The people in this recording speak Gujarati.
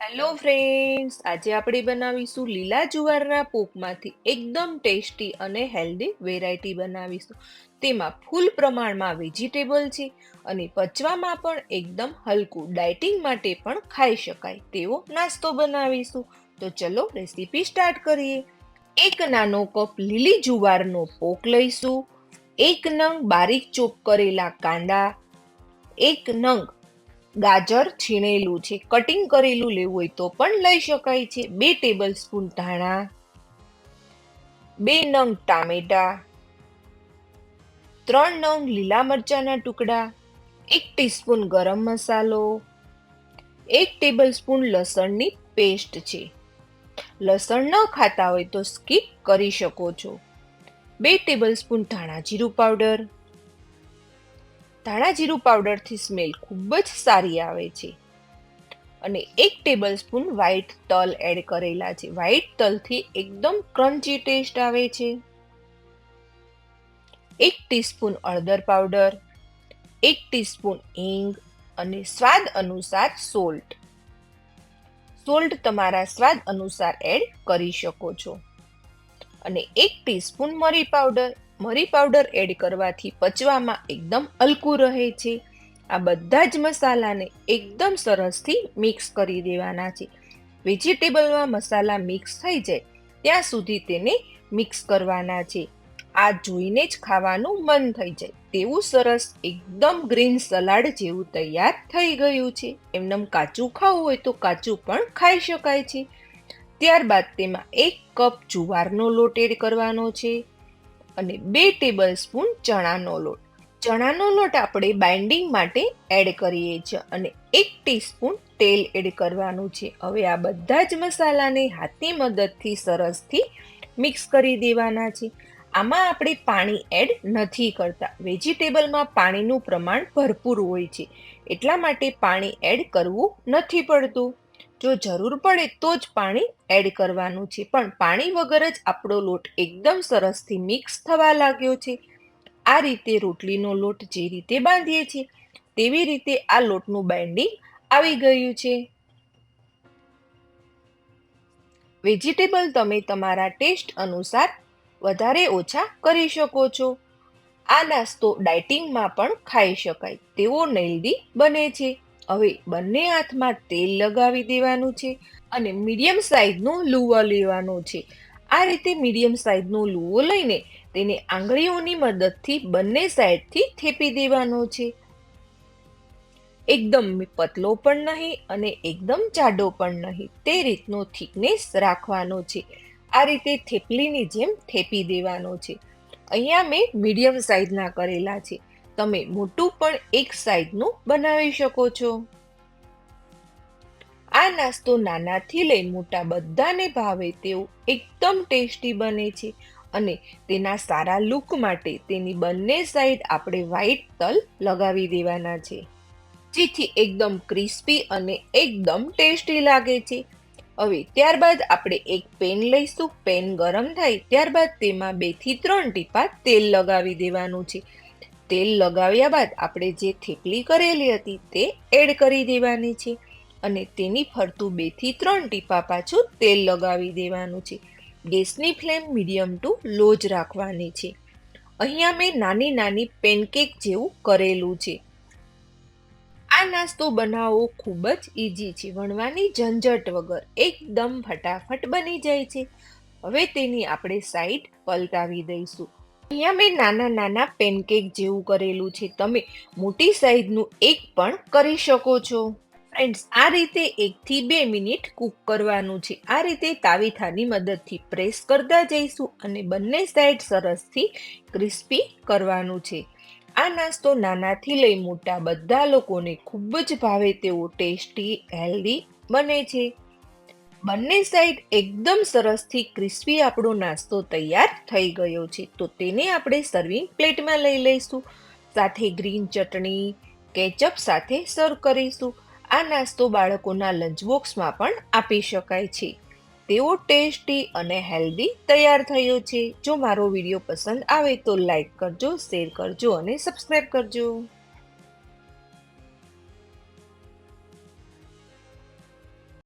હેલો ફ્રેન્ડ્સ, આજે આપણે બનાવીશું લીલા જુવારના પોપમાંથી એકદમ ટેસ્ટી અને હેલ્ધી વેરાયટી બનાવીશું. તેમાં ફૂલ પ્રમાણમાં વેજીટેબલ છે અને પચવામાં પણ એકદમ હલકું, ડાયટિંગ માટે પણ ખાઈ શકાય તેવો નાસ્તો બનાવીશું. તો ચલો રેસીપી સ્ટાર્ટ કરીએ. એક નાનો કપ લીલી જુવારનો પોક લઈશું. એક નંગ બારીક ચોપ કરેલા કાંદા, એક નંગ ગાજર છીણેલું છે, કટિંગ કરેલું લેવું હોય તો પણ લઈ શકાય છે. 2 ટેબલ સ્પૂન ધાણા, 2 નંગ ટામેટા, 3 નંગ લીલા મરચાના ટુકડા, 1 ટીસ્પૂન ગરમ મસાલો, 1 ટેબલ સ્પૂન લસણની પેસ્ટ છે. લસણ ન ખાતા હોય તો સ્કીપ કરી શકો છો. 2 ટેબલ સ્પૂન ધાણા જીરું પાવડર. ધાણા જીરું પાવડરથી સ્મેલ ખૂબ જ સારી આવે છે. અને 1 ટેબલ સ્પૂન વ્હાઈટ તલ એડ કરેલા છે. વ્હાઈટ તલથી એકદમ ક્રન્ચી ટેસ્ટ આવે છે. 1 ટીસ્પૂન હળદર પાવડર, 1 ટીસ્પૂન હિંગ અને સ્વાદ અનુસાર સોલ્ટ. સોલ્ટ તમારા સ્વાદ અનુસાર એડ કરી શકો છો. અને 1 ટીસ્પૂન મરી પાવડર. મરી પાવડર એડ કરવાથી પચવામાં એકદમ હલકું રહે છે. આ બધા જ મસાલાને એકદમ સરસથી મિક્સ કરી દેવાના છે. વેજીટેબલમાં મસાલા મિક્સ થઈ જાય ત્યાં સુધી તેને મિક્સ કરવાના છે. આ જોઈને જ ખાવાનું મન થઈ જાય તેવું સરસ એકદમ ગ્રીન સલાડ જેવું તૈયાર થઈ ગયું છે. એમનેમ કાચું ખાવું હોય તો કાચું પણ ખાઈ શકાય છે. ત્યારબાદ તેમાં 1 કપ જુવારનો લોટ એડ કરવાનો છે અને 2 ટેબલ સ્પૂન ચણાનો લોટ. ચણાનો લોટ આપણે બાઇન્ડિંગ માટે એડ કરીએ છીએ અને 1 ટીસ્પૂન તેલ એડ કરવાનું છે. હવે આ બધા જ મસાલાને હાથની મદદથી સરસથી મિક્સ કરી દેવાના છે. આમાં આપણે પાણી એડ નથી કરતા. વેજીટેબલમાં પાણીનું પ્રમાણ ભરપૂર હોય છે, એટલા માટે પાણી એડ કરવું નથી પડતું. જો જરૂર પડે તો જ પાણી એડ કરવાનું છે, પણ પાણી વગર જ આપણો લોટ એકદમ સરસથી મિક્સ થવા લાગ્યો છે. આ રીતે રોટલીનો લોટ જે રીતે બાંધીએ છીએ તેવી રીતે આ લોટનું બાઇન્ડિંગ આવી ગયું છે. વેજીટેબલ તમે તમારા ટેસ્ટ અનુસાર વધારે ઓછા કરી શકો છો. આ નાસ્તો ડાયટિંગમાં પણ ખાઈ શકાય તેવો હેલ્ધી બને છે. હવે બંને હાથમાં તેલ લગાવી દેવાનું છે અને મીડિયમ સાઈઝનો લુવો લેવાનો છે. આ રીતે મીડિયમ સાઈઝનો લુવો લઈને તેને આંગળીઓની મદદથી બંને સાઈડથી થેપી દેવાનો છે. એકદમ પતલો પણ નહીં અને એકદમ જાડો પણ નહીં, તે રીતનો થિકનેસ રાખવાનો છે. આ રીતે થેપલીની જેમ થેપી દેવાનો છે. અહીંયા મેં મીડિયમ સાઈઝના કરેલા છે. તમે મોટું પણ એક સાઈઝનું બનાવી શકો છો. આ નાસ્તો નાનાથી લઈ મોટા બધાને ભાવે તેવું એકદમ ટેસ્ટી બને છે અને તેના સારા લુક માટે તેની બંને સાઈડ આપણે વ્હાઈટ તલ લગાવી દેવાના છે, જેથી એકદમ ક્રિસ્પી અને એકદમ ટેસ્ટી લાગે છે. હવે ત્યારબાદ આપણે એક પેન લઈશું. પેન ગરમ થાય ત્યારબાદ તેમાં 2 થી 3 ટીપા તેલ લગાવી દેવાનું છે. તેલ લગાવ્યા બાદ આપણે જે થેપલી કરેલી હતી તે એડ કરી દેવાની છે અને તેની ફરતું 2 થી 3 ટીપા પાછું તેલ લગાવી દેવાનું છે. ગેસની ફ્લેમ મીડિયમ ટુ લો જ રાખવાની છે. અહીંયા મેં નાની નાની પેનકેક જેવું કરેલું છે. આ નાસ્તો બનાવવો ખૂબ જ ઈઝી છે. વણવાની ઝંઝટ વગર એકદમ ફટાફટ બની જાય છે. હવે તેની આપણે સાઈડ પલટાવી દઈશું. અહીંયા મેં નાના નાના પેનકેક જેવું કરેલું છે. તમે મોટી સાઈઝનું એક પણ કરી શકો છો. ફ્રેન્ડ્સ, આ રીતે 1 થી 2 મિનિટ કૂક કરવાનું છે. આ રીતે તાવીથાની મદદથી પ્રેસ કરતા જઈશું અને બંને સાઈડ સરસથી ક્રિસ્પી કરવાનું છે. આ નાસ્તો નાનાથી લઈ મોટા બધા લોકોને ખૂબ જ ભાવે તેવો ટેસ્ટી હેલ્ધી બને છે. બંને સાઈડ એકદમ સરસથી ક્રિસ્પી આપણો નાસ્તો તૈયાર થઈ ગયો છે. તો તેને આપણે સર્વિંગ પ્લેટમાં લઈ લઈશું. સાથે ગ્રીન ચટણી, કેચઅપ સાથે સર્વ કરીશું. આ નાસ્તો બાળકોના લંચ બોક્સમાં પણ આપી શકાય છે. તેવો ટેસ્ટી અને હેલ્ધી તૈયાર થયો છે. જો મારો વિડીયો પસંદ આવે તો લાઈક કરજો, શેર કરજો અને સબસ્ક્રાઈબ કરજો.